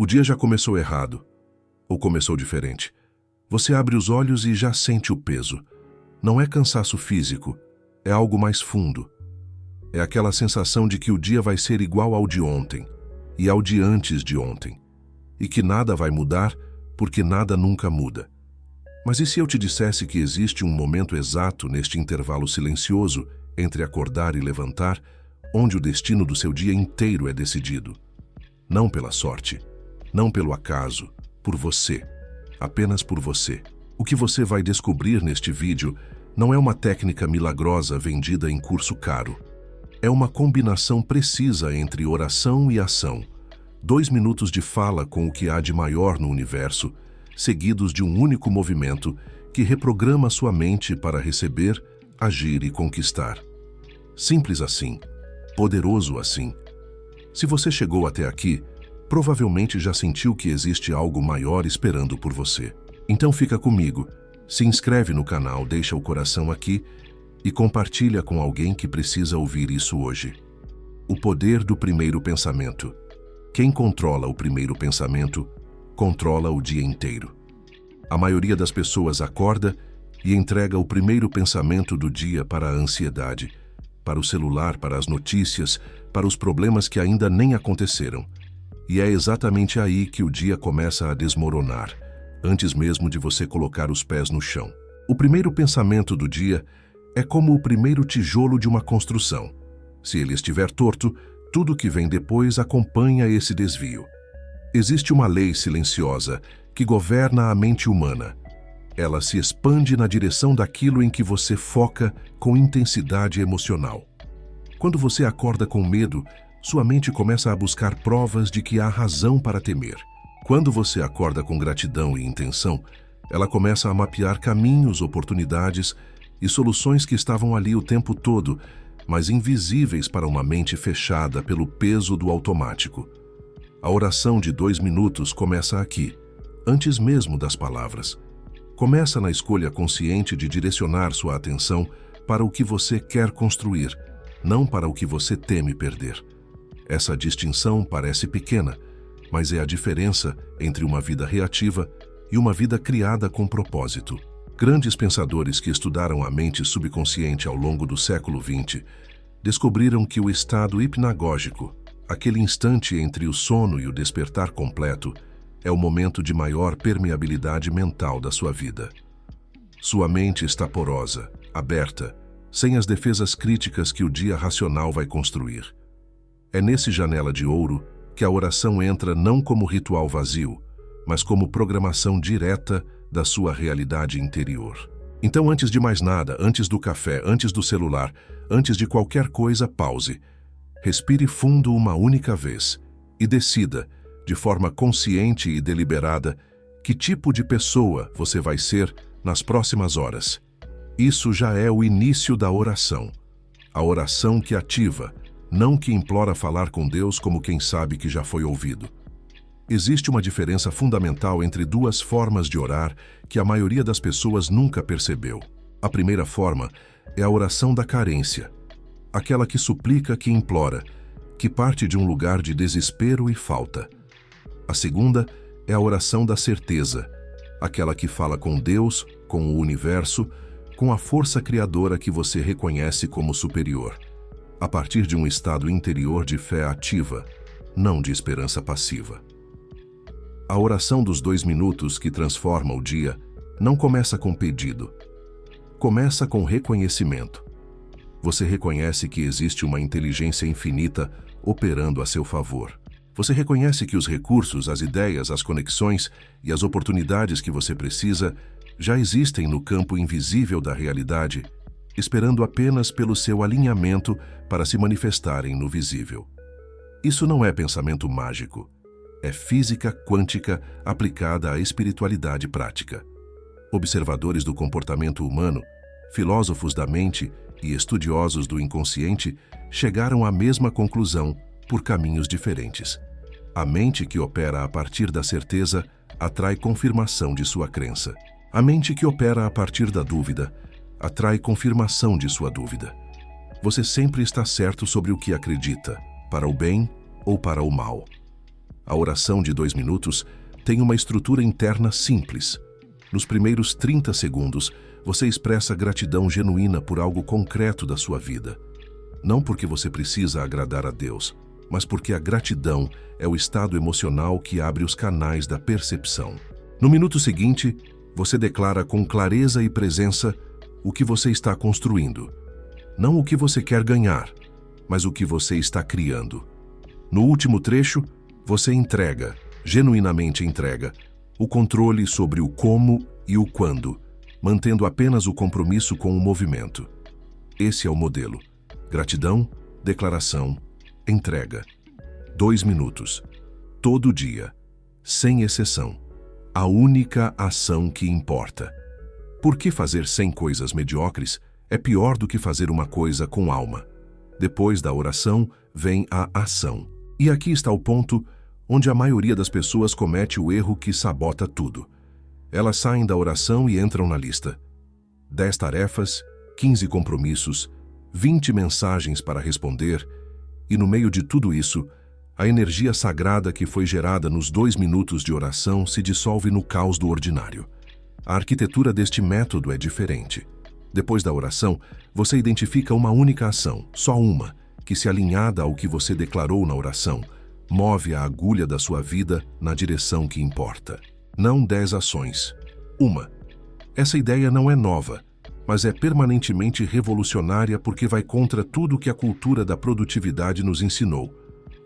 O dia já começou errado, ou começou diferente. Você abre os olhos e já sente o peso. Não é cansaço físico, é algo mais fundo. É aquela sensação de que o dia vai ser igual ao de ontem, e ao de antes de ontem, e que nada vai mudar porque nada nunca muda. Mas e se eu te dissesse que existe um momento exato neste intervalo silencioso entre acordar e levantar, onde o destino do seu dia inteiro é decidido? Não pela sorte, não pelo acaso, por você, apenas por você. O que você vai descobrir neste vídeo não é uma técnica milagrosa vendida em curso caro. É uma combinação precisa entre oração e ação. 2 minutos de fala com o que há de maior no universo, seguidos de um único movimento que reprograma sua mente para receber, agir e conquistar. Simples assim, poderoso assim. Se você chegou até aqui, provavelmente já sentiu que existe algo maior esperando por você. Então fica comigo, se inscreve no canal, deixa o coração aqui e compartilha com alguém que precisa ouvir isso hoje. O poder do primeiro pensamento. Quem controla o primeiro pensamento, controla o dia inteiro. A maioria das pessoas acorda e entrega o primeiro pensamento do dia para a ansiedade, para o celular, para as notícias, para os problemas que ainda nem aconteceram. E é exatamente aí que o dia começa a desmoronar, antes mesmo de você colocar os pés no chão. O primeiro pensamento do dia é como o primeiro tijolo de uma construção. Se ele estiver torto, tudo que vem depois acompanha esse desvio. Existe uma lei silenciosa que governa a mente humana. Ela se expande na direção daquilo em que você foca com intensidade emocional. Quando você acorda com medo, sua mente começa a buscar provas de que há razão para temer. Quando você acorda com gratidão e intenção, ela começa a mapear caminhos, oportunidades e soluções que estavam ali o tempo todo, mas invisíveis para uma mente fechada pelo peso do automático. A oração de 2 minutos começa aqui, antes mesmo das palavras. Começa na escolha consciente de direcionar sua atenção para o que você quer construir, não para o que você teme perder. Essa distinção parece pequena, mas é a diferença entre uma vida reativa e uma vida criada com propósito. Grandes pensadores que estudaram a mente subconsciente ao longo do século XX descobriram que o estado hipnagógico, aquele instante entre o sono e o despertar completo, é o momento de maior permeabilidade mental da sua vida. Sua mente está porosa, aberta, sem as defesas críticas que o dia racional vai construir. É nesse janela de ouro que a oração entra não como ritual vazio, mas como programação direta da sua realidade interior. Então, antes de mais nada, antes do café, antes do celular, antes de qualquer coisa, pause. Respire fundo uma única vez e decida, de forma consciente e deliberada, que tipo de pessoa você vai ser nas próximas horas. Isso já é o início da oração. A oração que ativa, não que implora falar com Deus como quem sabe que já foi ouvido. Existe uma diferença fundamental entre 2 formas de orar que a maioria das pessoas nunca percebeu. A primeira forma é a oração da carência, aquela que suplica, que implora, que parte de um lugar de desespero e falta. A segunda é a oração da certeza, aquela que fala com Deus, com o universo, com a força criadora que você reconhece como superior, a partir de um estado interior de fé ativa, não de esperança passiva. A oração dos 2 minutos que transforma o dia não começa com pedido. Começa com reconhecimento. Você reconhece que existe uma inteligência infinita operando a seu favor. Você reconhece que os recursos, as ideias, as conexões e as oportunidades que você precisa já existem no campo invisível da realidade, esperando apenas pelo seu alinhamento para se manifestarem no visível. Isso não é pensamento mágico. É física quântica aplicada à espiritualidade prática. Observadores do comportamento humano, filósofos da mente e estudiosos do inconsciente chegaram à mesma conclusão por caminhos diferentes. A mente que opera a partir da certeza atrai confirmação de sua crença. A mente que opera a partir da dúvida atrai confirmação de sua dúvida. Você sempre está certo sobre o que acredita, para o bem ou para o mal. A oração de 2 minutos tem uma estrutura interna simples. Nos primeiros 30 segundos, você expressa gratidão genuína por algo concreto da sua vida. Não porque você precisa agradar a Deus, mas porque a gratidão é o estado emocional que abre os canais da percepção. No minuto seguinte, você declara com clareza e presença o que você está construindo. Não o que você quer ganhar, mas o que você está criando. No último trecho, você entrega, genuinamente entrega, o controle sobre o como e o quando, mantendo apenas o compromisso com o movimento. Esse é o modelo. Gratidão, declaração, entrega. 2 minutos. Todo dia. Sem exceção. A única ação que importa. Por que fazer 100 coisas mediocres é pior do que fazer uma coisa com alma? Depois da oração, vem a ação. E aqui está o ponto onde a maioria das pessoas comete o erro que sabota tudo. Elas saem da oração e entram na lista. 10 tarefas, 15 compromissos, 20 mensagens para responder, e no meio de tudo isso, a energia sagrada que foi gerada nos 2 minutos de oração se dissolve no caos do ordinário. A arquitetura deste método é diferente. Depois da oração, você identifica uma única ação, só uma, que, se alinhada ao que você declarou na oração, move a agulha da sua vida na direção que importa. Não 10 ações. Uma. Essa ideia não é nova, mas é permanentemente revolucionária porque vai contra tudo que a cultura da produtividade nos ensinou.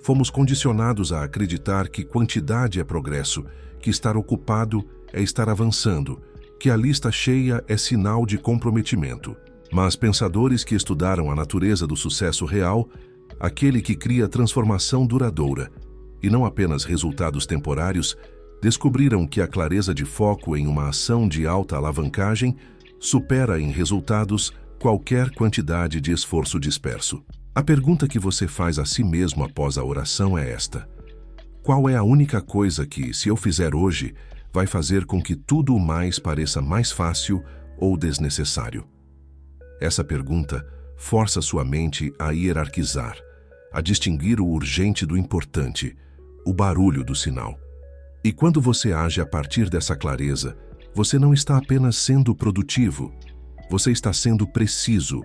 Fomos condicionados a acreditar que quantidade é progresso, que estar ocupado é estar avançando, que a lista cheia é sinal de comprometimento. Mas pensadores que estudaram a natureza do sucesso real, aquele que cria transformação duradoura, e não apenas resultados temporários, descobriram que a clareza de foco em uma ação de alta alavancagem supera em resultados qualquer quantidade de esforço disperso. A pergunta que você faz a si mesmo após a oração é esta: qual é a única coisa que, se eu fizer hoje, vai fazer com que tudo mais pareça mais fácil ou desnecessário? Essa pergunta força sua mente a hierarquizar, a distinguir o urgente do importante, o barulho do sinal. E quando você age a partir dessa clareza, você não está apenas sendo produtivo, você está sendo preciso.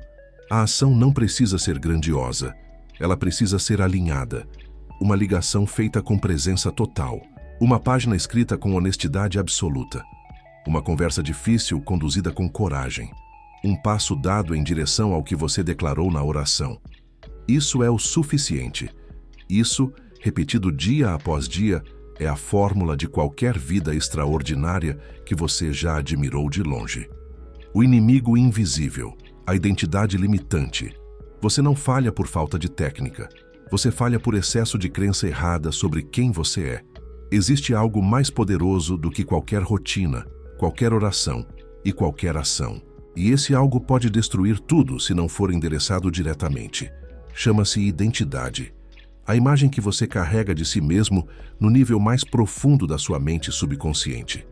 A ação não precisa ser grandiosa, ela precisa ser alinhada. Uma ligação feita com presença total. Uma página escrita com honestidade absoluta. Uma conversa difícil conduzida com coragem. Um passo dado em direção ao que você declarou na oração. Isso é o suficiente. Isso, repetido dia após dia, é a fórmula de qualquer vida extraordinária que você já admirou de longe. O inimigo invisível, a identidade limitante. Você não falha por falta de técnica. Você falha por excesso de crença errada sobre quem você é. Existe algo mais poderoso do que qualquer rotina, qualquer oração e qualquer ação. E esse algo pode destruir tudo se não for endereçado diretamente. Chama-se identidade. A imagem que você carrega de si mesmo no nível mais profundo da sua mente subconsciente.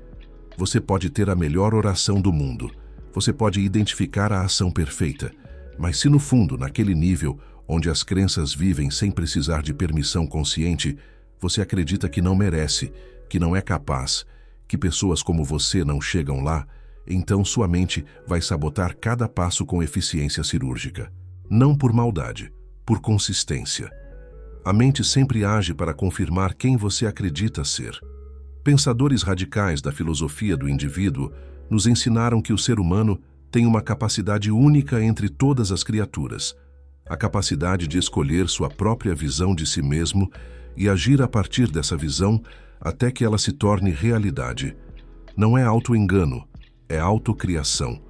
Você pode ter a melhor oração do mundo. Você pode identificar a ação perfeita. Mas se no fundo, naquele nível, onde as crenças vivem sem precisar de permissão consciente, você acredita que não merece, que não é capaz, que pessoas como você não chegam lá, então sua mente vai sabotar cada passo com eficiência cirúrgica. Não por maldade, por consistência. A mente sempre age para confirmar quem você acredita ser. Pensadores radicais da filosofia do indivíduo nos ensinaram que o ser humano tem uma capacidade única entre todas as criaturas, a capacidade de escolher sua própria visão de si mesmo e agir a partir dessa visão até que ela se torne realidade. Não é auto-engano, é autocriação.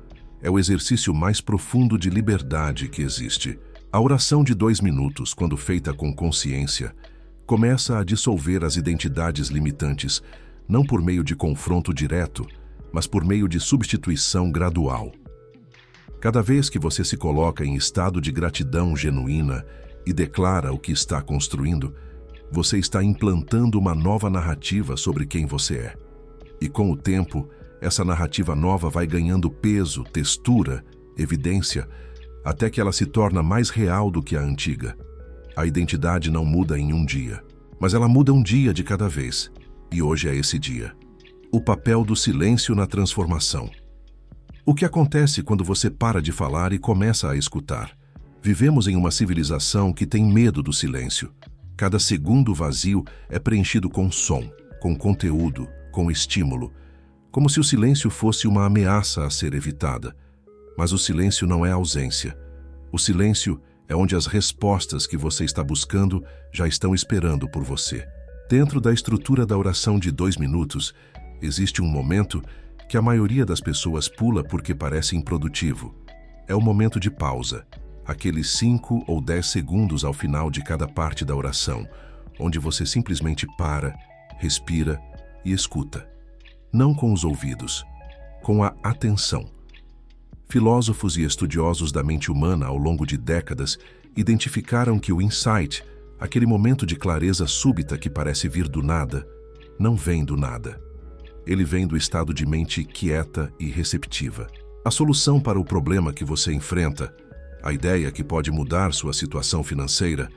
É o exercício mais profundo de liberdade que existe. A oração de 2 minutos, quando feita com consciência, começa a dissolver as identidades limitantes, não por meio de confronto direto, mas por meio de substituição gradual. Cada vez que você se coloca em estado de gratidão genuína e declara o que está construindo, você está implantando uma nova narrativa sobre quem você é. E com o tempo, essa narrativa nova vai ganhando peso, textura, evidência, até que ela se torna mais real do que a antiga. A identidade não muda em um dia. Mas ela muda um dia de cada vez, e hoje é esse dia. O papel do silêncio na transformação. O que acontece quando você para de falar e começa a escutar? Vivemos em uma civilização que tem medo do silêncio. Cada segundo vazio é preenchido com som, com conteúdo, com estímulo, como se o silêncio fosse uma ameaça a ser evitada. Mas o silêncio não é ausência. O silêncio é onde as respostas que você está buscando já estão esperando por você. Dentro da estrutura da oração de 2 minutos, existe um momento que a maioria das pessoas pula porque parece improdutivo. É o momento de pausa, aqueles 5 ou 10 segundos ao final de cada parte da oração, onde você simplesmente para, respira e escuta. Não com os ouvidos, com a atenção. Filósofos e estudiosos da mente humana ao longo de décadas identificaram que o insight, aquele momento de clareza súbita que parece vir do nada, não vem do nada. Ele vem do estado de mente quieta e receptiva. A solução para o problema que você enfrenta, a ideia que pode mudar sua situação financeira,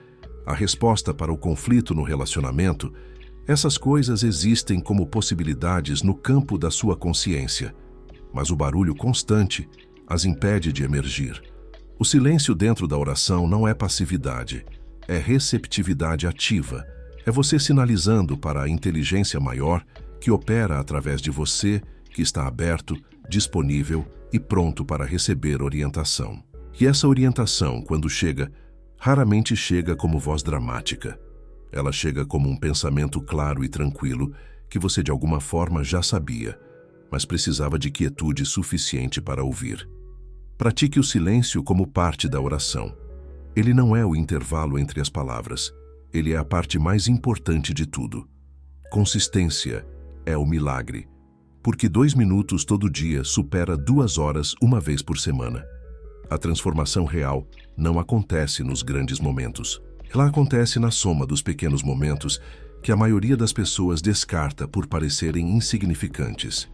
a resposta para o conflito no relacionamento, essas coisas existem como possibilidades no campo da sua consciência, mas o barulho constante as impede de emergir. O silêncio dentro da oração não é passividade, é receptividade ativa. É você sinalizando para a inteligência maior que opera através de você, que está aberto, disponível e pronto para receber orientação. E essa orientação, quando chega, raramente chega como voz dramática. Ela chega como um pensamento claro e tranquilo que você de alguma forma já sabia, mas precisava de quietude suficiente para ouvir. Pratique o silêncio como parte da oração. Ele não é o intervalo entre as palavras. Ele é a parte mais importante de tudo. Consistência é o milagre, porque 2 minutos todo dia supera 2 horas uma vez por semana. A transformação real não acontece nos grandes momentos. Ela acontece na soma dos pequenos momentos que a maioria das pessoas descarta por parecerem insignificantes.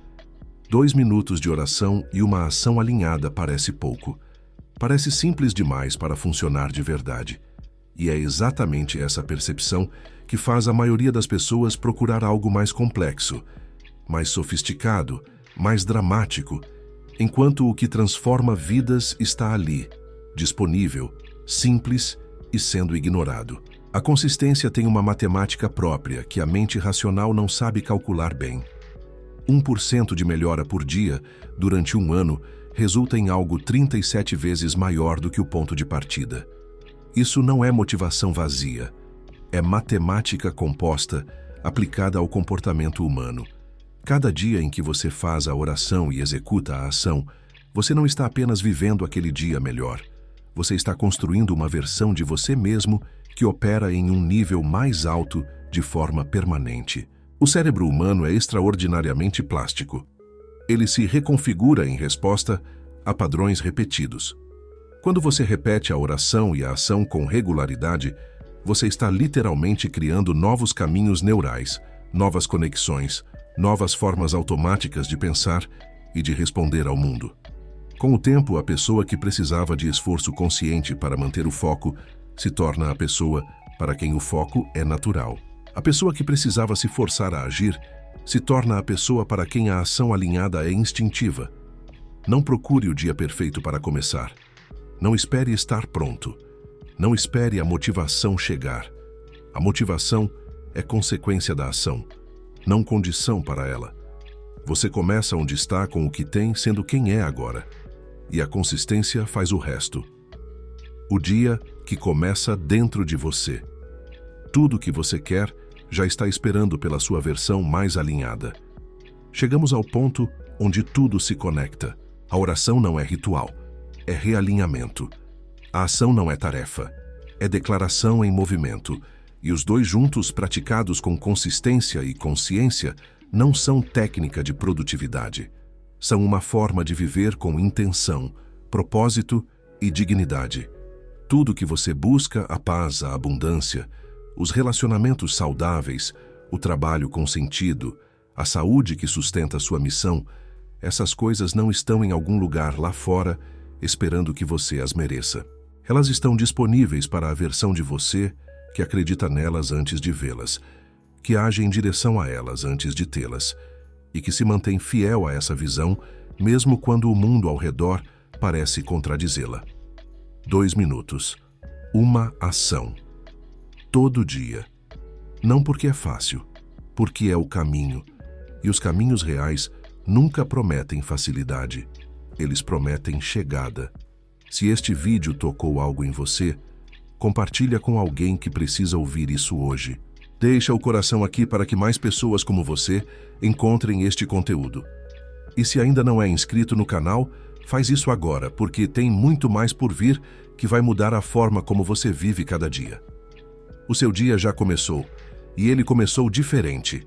2 minutos de oração e uma ação alinhada parece pouco. Parece simples demais para funcionar de verdade. E é exatamente essa percepção que faz a maioria das pessoas procurar algo mais complexo, mais sofisticado, mais dramático, enquanto o que transforma vidas está ali, disponível, simples e sendo ignorado. A consistência tem uma matemática própria que a mente racional não sabe calcular bem. 1% de melhora por dia, durante 1 ano, resulta em algo 37 vezes maior do que o ponto de partida. Isso não é motivação vazia. É matemática composta, aplicada ao comportamento humano. Cada dia em que você faz a oração e executa a ação, você não está apenas vivendo aquele dia melhor. Você está construindo uma versão de você mesmo que opera em um nível mais alto de forma permanente. O cérebro humano é extraordinariamente plástico. Ele se reconfigura em resposta a padrões repetidos. Quando você repete a oração e a ação com regularidade, você está literalmente criando novos caminhos neurais, novas conexões, novas formas automáticas de pensar e de responder ao mundo. Com o tempo, a pessoa que precisava de esforço consciente para manter o foco se torna a pessoa para quem o foco é natural. A pessoa que precisava se forçar a agir se torna a pessoa para quem a ação alinhada é instintiva. Não procure o dia perfeito para começar. Não espere estar pronto. Não espere a motivação chegar. A motivação é consequência da ação, não condição para ela. Você começa onde está com o que tem, sendo quem é agora. E a consistência faz o resto. O dia que começa dentro de você. Tudo o que você quer já está esperando pela sua versão mais alinhada. Chegamos ao ponto onde tudo se conecta. A oração não é ritual, é realinhamento. A ação não é tarefa, é declaração em movimento. E os dois juntos, praticados com consistência e consciência, não são técnica de produtividade. São uma forma de viver com intenção, propósito e dignidade. Tudo que você busca, a paz, a abundância, os relacionamentos saudáveis, o trabalho com sentido, a saúde que sustenta sua missão, essas coisas não estão em algum lugar lá fora esperando que você as mereça. Elas estão disponíveis para a versão de você que acredita nelas antes de vê-las, que age em direção a elas antes de tê-las e que se mantém fiel a essa visão, mesmo quando o mundo ao redor parece contradizê-la. 2 minutos. Uma ação. Todo dia. Não porque é fácil, porque é o caminho. E os caminhos reais nunca prometem facilidade. Eles prometem chegada. Se este vídeo tocou algo em você, compartilha com alguém que precisa ouvir isso hoje. Deixa o coração aqui para que mais pessoas como você encontrem este conteúdo. E se ainda não é inscrito no canal, faz isso agora, porque tem muito mais por vir que vai mudar a forma como você vive cada dia. O seu dia já começou, e ele começou diferente.